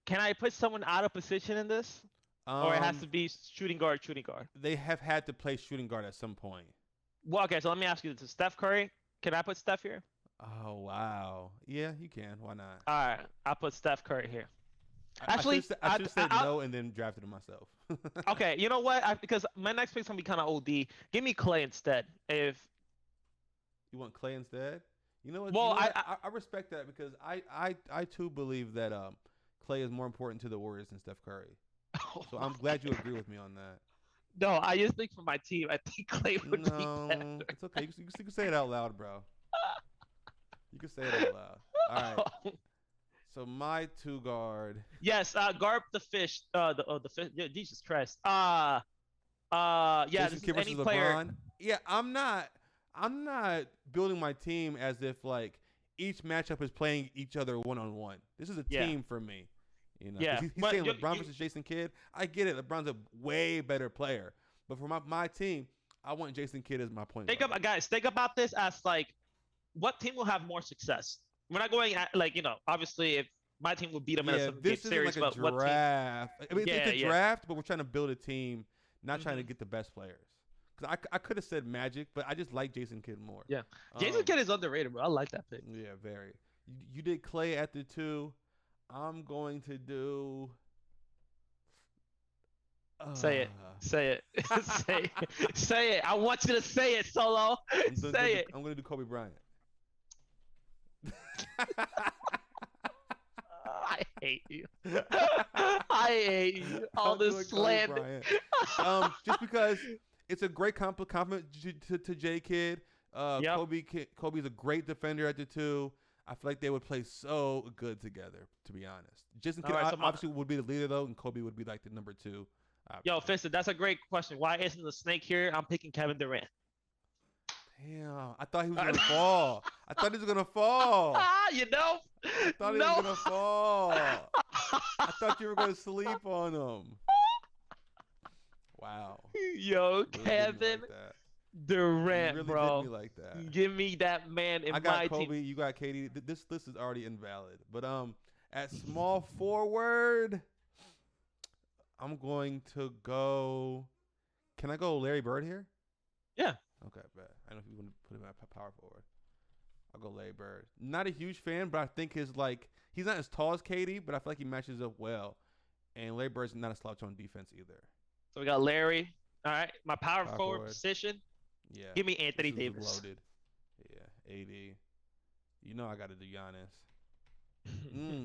Can I put someone out of position in this? Or it has to be shooting guard. They have had to play shooting guard at some point. Well, okay, so let me ask you this. Steph Curry, can I put Steph here? Oh, wow. Yeah, you can. Why not? All right, I'll put Steph Curry here. Actually, I should have said no and then drafted him myself. okay, you know what? Because my next pick's gonna be kind of OD. Give me Clay instead. If You want Clay instead? You know what? well, I respect that because I too believe that Clay is more important to the Warriors than Steph Curry. So I'm glad you agree with me on that. no, I just think for my team, I think Clay would be better. No, it's okay. You can say it out loud, bro. You can say it out loud. All right. So my two guard. Yes, Garp the fish. The fish. Yeah, Jesus Christ. Yeah. Jason This Kidd is any versus player. LeBron. Yeah, I'm not building my team as if like each matchup is playing each other one-on-one. This is a team for me. You know, Yeah. he's saying LeBron versus Jason Kidd. I get it. LeBron's a way better player. But for my team, I want Jason Kidd as my point guard. Guys, think about this as like, what team will have more success? We're not going at like, obviously if my team would beat them in a this isn't series, like a but draft. what team? I mean, it's a draft, but we're trying to build a team, not trying to get the best players. Because I could have said Magic, but I just like Jason Kidd more. Yeah, Jason Kidd is underrated, bro. I like that pick. Yeah, very. You did Clay at the 2. I'm going to do. Say it. Say it. Say it. I want you to say it, Solo. Say it. I'm going to do Kobe Bryant. I hate you. I hate you. All this slander. Just because it's a great compliment to J Kidd. Kobe's a great defender at the 2. I feel like they would play so good together, to be honest. Jason Kidd obviously would be the leader, though, and Kobe would be like the number 2. Yo, Fisted, that's a great question. Why isn't the snake here? I'm picking Kevin Durant. Damn, I thought he was going to fall. I thought he was going to fall. You know? I thought he was going to fall. I thought you were going to sleep on him. Wow. Yo, really Kevin Durant, really bro. Did me like that. Give me that man in my team. I got Kobe. You got KD. This list is already invalid. But at small forward, I'm going to go. Can I go Larry Bird here? Yeah. Okay, bet. I don't know if you want to put him at power forward. I'll go Larry Bird. Not a huge fan, but I think he's not as tall as KD, but I feel like he matches up well. And Larry Bird's not a slouch on defense either. So we got Larry. All right, my power forward position. Yeah. Give me Anthony Davis. Loaded. Yeah, AD. You know I got to do Giannis.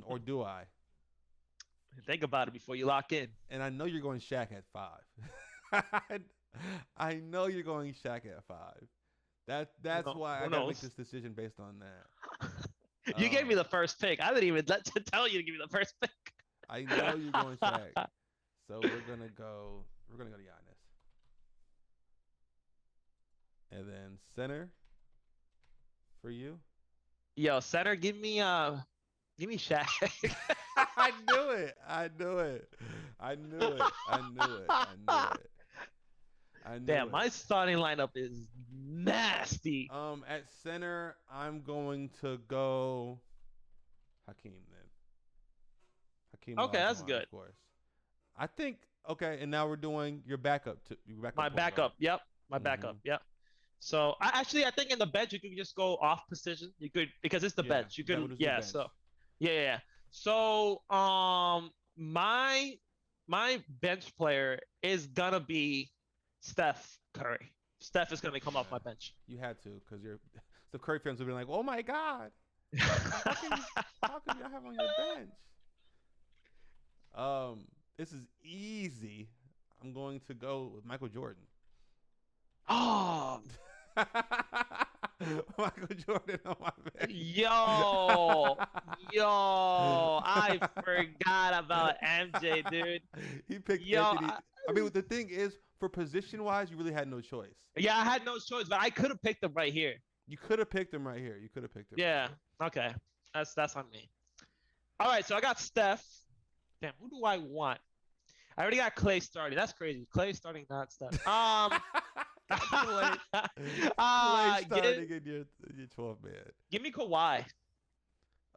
Or do I? Think about it before you lock in. And I know you're going Shaq at 5. I know you're going Shaq at 5. That's why I gotta make this decision based on that. You gave me the first pick. I didn't even tell you to give me the first pick. I know you're going Shaq. So we're gonna go Giannis. And then center for you. Yo, center, give me Shaq. I knew it. Damn, my starting lineup is nasty. At center, I'm going to go Hakeem then. Hakeem. Okay, that's good. Of course. I think and now we're doing your backup too. My backup. Yep. My backup. Yep. So I think in the bench you could just go off position. You could because it's the bench. You could bench. So yeah. So my bench player is gonna be Steph Curry. Steph is gonna come off my bench. You had to because the Curry fans would be like, "Oh my God, how can you have on your bench?" This is easy. I'm going to go with Michael Jordan. Oh. Michael Jordan on my bench. Yo, I forgot about MJ, dude. He picked Anthony. I mean, the thing is, for position-wise, you really had no choice. Yeah, I had no choice, but I could have picked him right here. You could have picked him right here. Yeah. Okay. That's on me. All right, so I got Steph. Damn, who do I want? I already got Clay starting. That's crazy. Clay starting, not Steph. Clay starting in your 12 man. Give me Kawhi.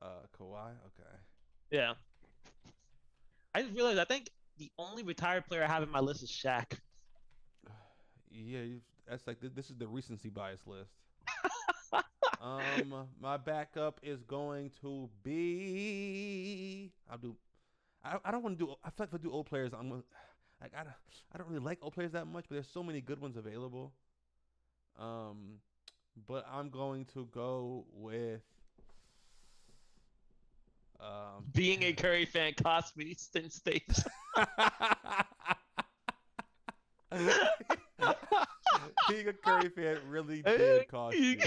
Kawhi. Okay. Yeah. I just realized I think the only retired player I have in my list is Shaq. Yeah, that's like this is the recency bias list. My backup is going to be. I don't want to do. I feel like if I do old players, I'm gonna, like I don't really like old players that much, but there's so many good ones available. But I'm going to go with Being a Curry fan cost me Instant Stage. Being a Curry fan really did cost me.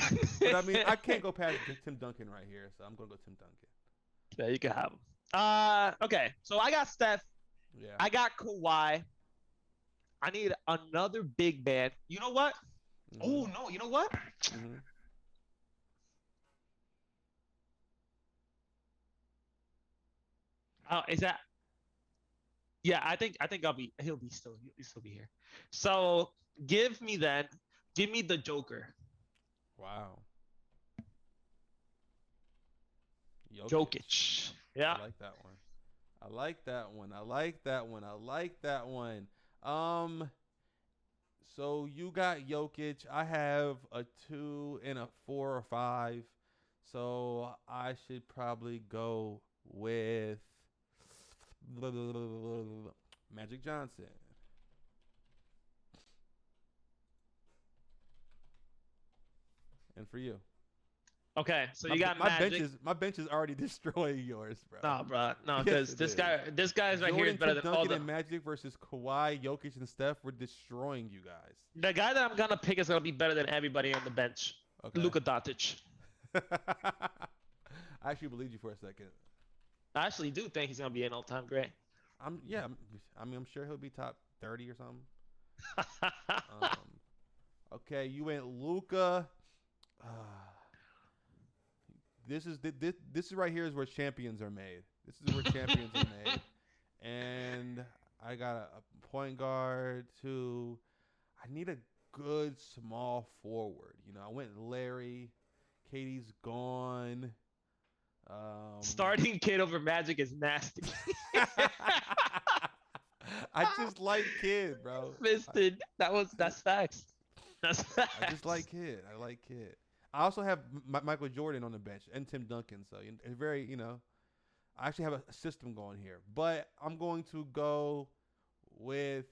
But I mean, I can't go past Tim Duncan right here, so I'm gonna go Tim Duncan. Yeah, you can have him. Okay. So I got Steph. Yeah. I got Kawhi. I need another big man. You know what? Mm-hmm. Oh no, you know what? Mm-hmm. Is that? Yeah, I think he'll still be here. So give me the Joker. Wow. Jokic. Yeah. I like that one. I like that one. I like that one. I like that one. So you got Jokic. I have a 2 and a 4 or 5. So I should probably go with Magic Johnson. And for you. Okay, so you got my Magic. My bench is already destroying yours, bro. No, bro, no, because Yes, this guy's right here is better than all Duncan the. and Magic versus Kawhi, Jokic, and Steph were destroying you guys. The guy that I'm gonna pick is gonna be better than everybody on the bench. Okay. Luka Doncic. I actually believed you for a second. I actually do think he's gonna be an all-time great. I mean, I'm sure he'll be top 30 or something. Okay, you went Luka. This is right here is where champions are made. This is where champions are made. And I got a point guard too. I need a good small forward. You know, I went Larry. Katie's gone. Starting Kid over Magic is nasty. I just like Kid, bro. Misted. That's facts. That's facts. I just like Kid. I like Kid. I also have Michael Jordan on the bench and Tim Duncan. So it's very, I actually have a system going here. But I'm going to go with.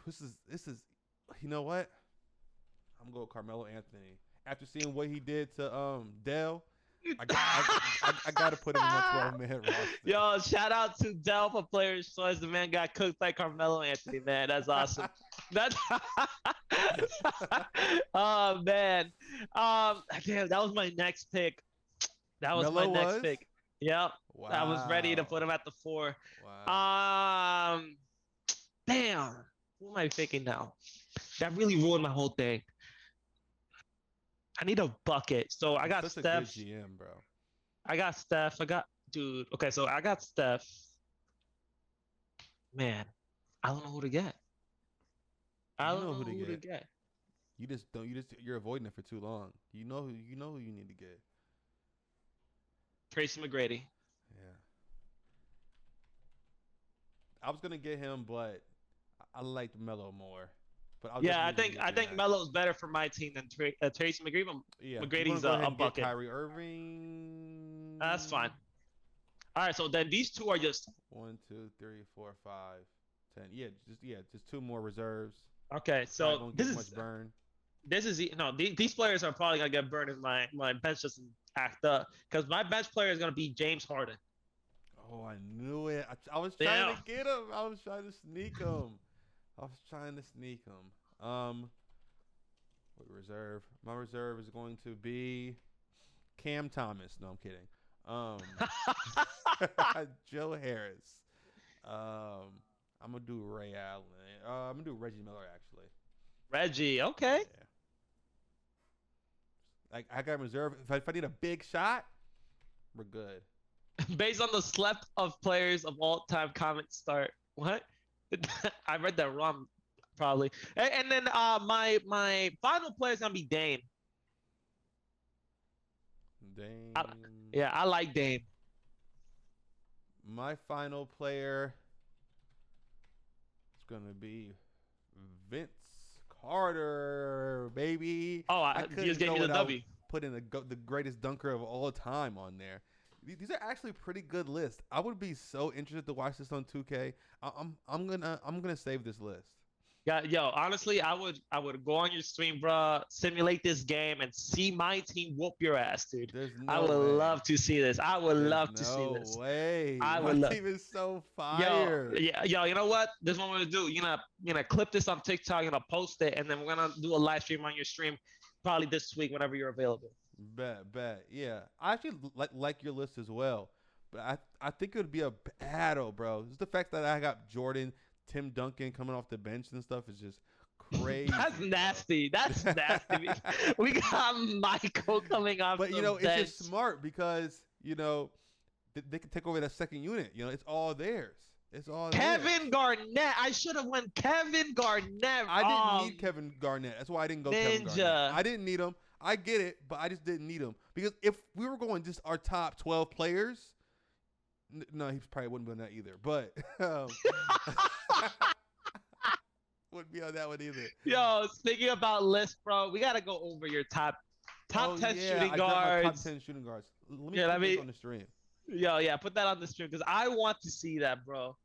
This is. You know what? I'm going to go Carmelo Anthony. After seeing what he did to Dell, I got to put him in my 12-man roster. Yo, shout out to Dell for Players' Choice. The man got cooked by Carmelo Anthony, man. That's awesome. That's oh man. Damn, that was my next pick. That was my next pick. Yep. Wow. I was ready to put him at the 4. Wow. Damn. Who am I picking now? That really ruined my whole thing. I need a bucket. So I got Steph. A good GM, bro. I got Steph. Dude. Okay, so I got Steph. Man, I don't know who to get. I don't know who to get. You're avoiding it for too long. You know who you need to get. Tracy McGrady. Yeah. I was gonna get him, but I liked Melo more. But I think Melo's better for my team than Tracy McGrady. Yeah. McGrady's a bucket. Kyrie Irving. That's fine. All right, so then these two are just 1, 2, 3, 4, 5, 10. Just 2 more reserves. Okay, so these players are probably gonna get burned if my bench doesn't act up because my bench player is gonna be James Harden. Oh, I knew it. I was trying to get him. I was trying to sneak him. What reserve? My reserve is going to be Cam Thomas. No, I'm kidding. Joe Harris. I'm gonna do Ray Allen. I'm gonna do Reggie Miller actually. Reggie, okay. Yeah. Like I got reserve. If I need a big shot, we're good. Based on the slept of players of all time, comments start. What? I read that wrong, probably. And then my final player is gonna be Dame. Dame. I like Dame. My final player is gonna be Vince Carter, baby. Oh, he was getting the W. Putting the greatest dunker of all time on there. These are actually pretty good lists. I would be so interested to watch this on 2K. I'm gonna save this list. Yeah, yo, honestly, I would go on your stream, bro, simulate this game and see my team whoop your ass, dude. There's I no would way. love to see this. I would There's love to see no this. way. I My would love. team is so Yo, fire. yeah, yo, you know what? This is what we're gonna do. You're gonna clip this on TikTok, you're gonna post it, and then we're gonna do a live stream on your stream, probably this week whenever you're available. Bet. Yeah, I actually like your list as well, but I think it would be a battle, bro. Just the fact that I got Jordan, Tim Duncan coming off the bench and stuff is just crazy. That's bro. nasty. That's nasty. We got Michael coming off But the it's bench. just smart because they can take over that second unit. It's all theirs. It's all theirs. Kevin Garnett. I should have went Kevin Garnett. I didn't need Kevin Garnett. That's why I didn't go Kevin Ninja. Garnett. I didn't need him. I get it, but I just didn't need him because if we were going just our top 12 players, no, he probably wouldn't be on that either. But wouldn't be on that one either. Yo, speaking about lists, bro, we gotta go over your top 10 shooting I got my guards. top 10 shooting guards. Let me Yeah, put this on the stream. Yo, yeah, put that on the stream because I want to see that, bro.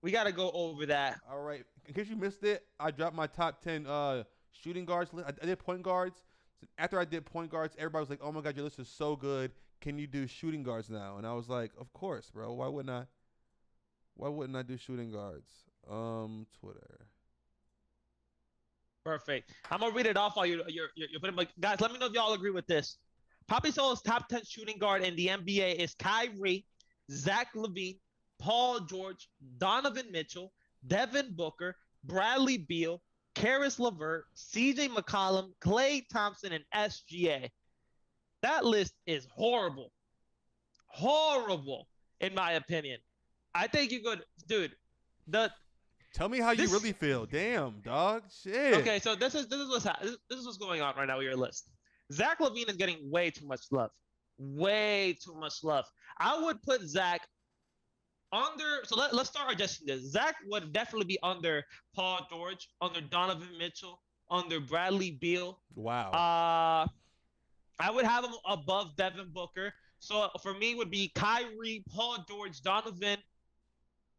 We gotta go over that. All right. In case you missed it, I dropped my top 10 shooting guards. I did point guards. So after I did point guards, everybody was like, "Oh my god, your list is so good. Can you do shooting guards now?" And I was like, "Of course, bro. Why wouldn't I? Why wouldn't I do shooting guards?" Twitter. Perfect. I'm gonna read it off while you're putting. But guys, let me know if y'all agree with this. Poppy Solo's top 10 shooting guard in the NBA is Kyrie, Zach LaVine, Paul George, Donovan Mitchell, Devin Booker, Bradley Beal, Karis LeVert, CJ McCollum, Klay Thompson, and SGA. That list is horrible. Horrible, in my opinion. I think you could, dude. Tell me how you really feel. Damn, dog. Shit. Okay, so this is what's going on right now with your list. Zach LaVine is getting way too much love. Way too much love. I would put Zach under. So let's start adjusting this. Zach would definitely be under Paul George, under Donovan Mitchell, under Bradley Beal. Wow. I would have him above Devin Booker. So for me, would be Kyrie, Paul George, Donovan,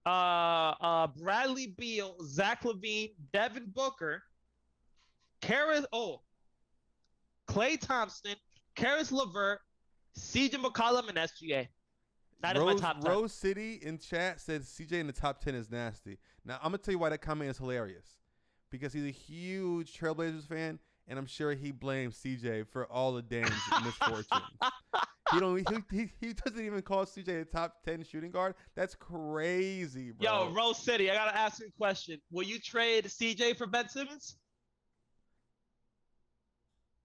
Bradley Beal, Zach LaVine, Devin Booker, Klay Thompson, Karis LeVert, CJ McCollum, and SGA. That is my top 10. Rose City in chat said CJ in the top 10 is nasty. Now, I'm going to tell you why that comment is hilarious. Because he's a huge Trailblazers fan, and I'm sure he blames CJ for all the Dame's misfortunes. He doesn't even call CJ a top 10 shooting guard. That's crazy, bro. Yo, Rose City, I got to ask you a question. Will you trade CJ for Ben Simmons?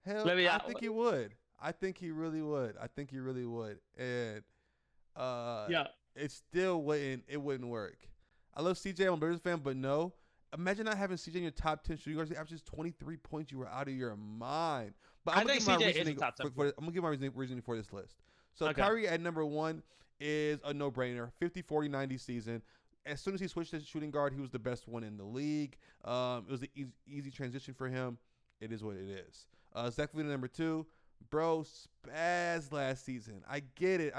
Hell, I think he would. I think he really would. And yeah, it still wouldn't work. I love CJ. I'm a Blazers fan, but no. Imagine not having CJ in your top 10 shooting guards. He averages 23 points. You were out of your mind. But I'm going to give my reasoning I'm going to give my reasoning for this list. So okay. Kyrie at number 1 is a no-brainer. 50, 40, 90 season. As soon as he switched to shooting guard, he was the best one in the league. It was an easy transition for him. It is what it is. Zach LaVine number 2. Bro, spaz last season. I get it.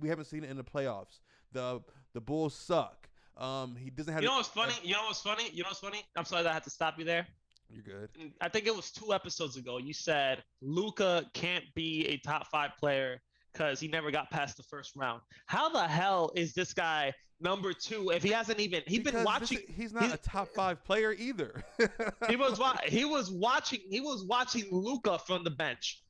We haven't seen it in the playoffs. The Bulls suck. He doesn't have. You know what's funny? I'm sorry that I had to stop you there. You're good. I think it was 2 episodes ago. You said Luka can't be a top 5 player because he never got past the first round. How the hell is this guy number 2 if he hasn't even? He's been watching. He's not a top 5 player either. He was watching Luka from the bench.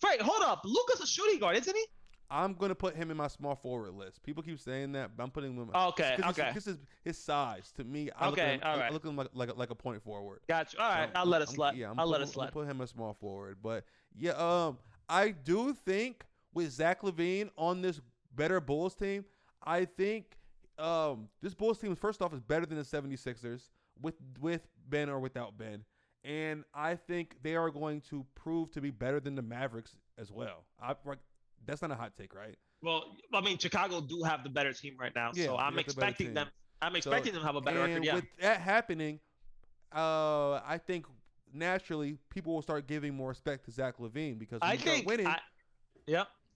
Wait, hold up. Luka's a shooting guard, isn't he? I'm gonna put him in my small forward list. People keep saying that, but I'm putting him. Okay. This is his size to me. I look at him like a point forward. Gotcha. All right, I'll let it slide. I'll let it slide. I'm put him a small forward, but yeah, I do think with Zach LaVine on this better Bulls team, I think this Bulls team first off is better than the 76ers with Ben or without Ben, and I think they are going to prove to be better than the Mavericks as well. That's not a hot take, right? Well, I mean, Chicago do have the better team right now, so I'm expecting them. them to have a better record. Yeah. With that happening, I think naturally people will start giving more respect to Zach LaVine because when you start winning.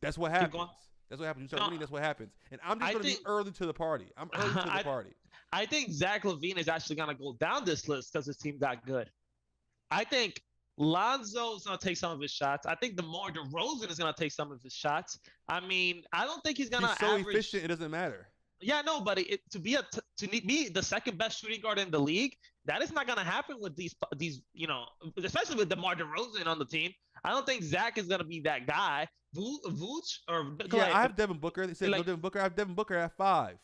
That's what Keep happens. going. That's what happens. You start No, winning. That's what happens. And I'm just I going to be think early to the party. I'm early to the I party. I think Zach LaVine is actually gonna go down this list because his team got good. I think Lonzo is gonna take some of his shots. I think DeMar DeRozan is gonna take some of his shots. I mean, I don't think he's He's gonna so average. efficient, it doesn't matter. Yeah, no, but to be the second best shooting guard in the league, that is not gonna happen with these especially with DeMar DeRozan on the team. I don't think Zach is gonna be that guy. Vooch or Yeah, I have Devin Booker. They said no Devin Booker. I have Devin Booker at 5.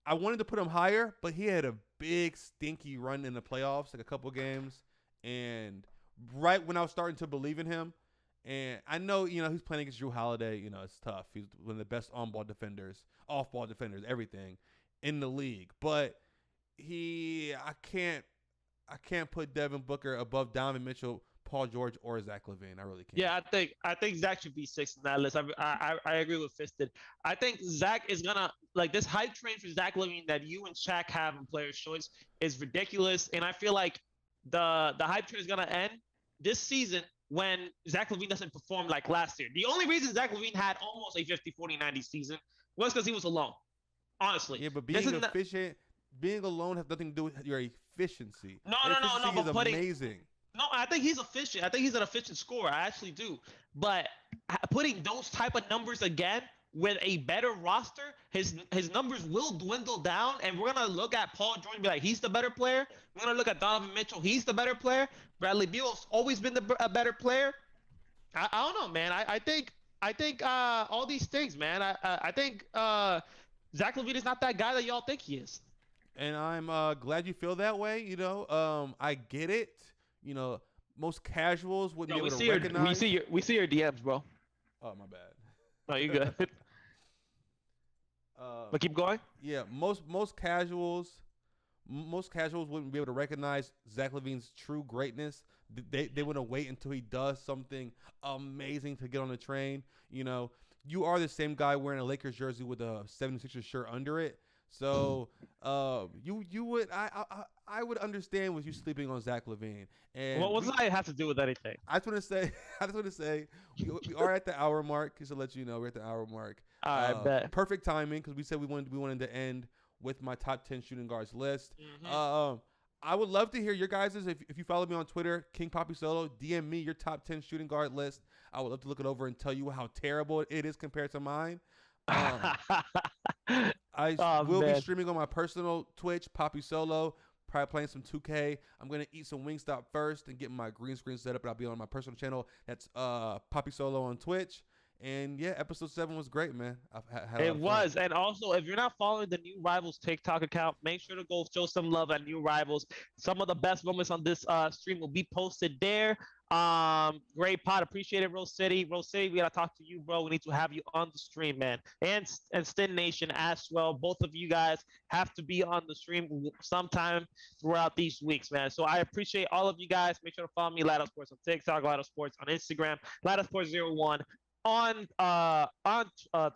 I wanted to put him higher, but he had a big stinky run in the playoffs, like a couple games, and right when I was starting to believe in him, and I know he's playing against Drew Holiday. It's tough. He's one of the best on-ball defenders, off-ball defenders, everything in the league. But I can't put Devin Booker above Donovan Mitchell, Paul George, or Zach LaVine. I really can't. Yeah, I think Zach should be 6th in that list. I agree with Fisted. I think Zach is gonna this hype train for Zach LaVine that you and Shaq have in Player's Choice is ridiculous, and I feel like the hype train is gonna end this season when Zach LaVine doesn't perform like last year. The only reason Zach LaVine had almost a 50, 40, 90 season was because he was alone. Honestly. Yeah, but being efficient, being alone has nothing to do with your efficiency. No. But amazing. No, I think he's efficient. I think he's an efficient scorer. I actually do. But putting those type of numbers again with a better roster, his numbers will dwindle down, and we're gonna look at Paul George and be like, he's the better player. We're gonna look at Donovan Mitchell, he's the better player. Bradley Beal's always been a better player. I don't know, man. I think all these things, man. I think Zach LaVine is not that guy that y'all think he is. And I'm glad you feel that way. I get it. Most casuals wouldn't be able to recognize. We see your DMs, bro. Oh, my bad. No, you good. But keep going. Yeah, most casuals wouldn't be able to recognize Zach LaVine's true greatness. They want to wait until he does something amazing to get on the train. You are the same guy wearing a Lakers jersey with a 76ers shirt under it. So you would I would understand with you sleeping on Zach LaVine. And what does that have to do with anything? I just want to say we are at the hour mark. Just to let you know, we're at the hour mark. I bet. Perfect timing because we said we wanted to end with my top 10 shooting guards list. Mm-hmm. I would love to hear your guys' if you follow me on Twitter, King Poppy Solo, DM me your top 10 shooting guard list. I would love to look it over and tell you how terrible it is compared to mine. I will be streaming on my personal Twitch, Poppy Solo, probably playing some 2K. I'm going to eat some Wingstop first and get my green screen set up, and I'll be on my personal channel. That's Poppy Solo on Twitch. And yeah, episode 7 was great, man. It was. And also, if you're not following the New Rivals TikTok account, make sure to go show some love at New Rivals. Some of the best moments on this stream will be posted there. Great pod. Appreciate it, Rose City. Rose City, we got to talk to you, bro. We need to have you on the stream, man. And Stin Nation as well. Both of you guys have to be on the stream sometime throughout these weeks, man. So I appreciate all of you guys. Make sure to follow me, Lado Sports on TikTok, Lado Sports on Instagram, Lado Sports 01 on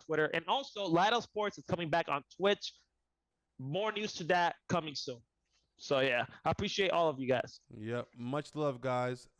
Twitter, and also Lado Sports is coming back on Twitch. More news to that coming soon. So yeah, I appreciate all of you guys. Yep, much love, guys.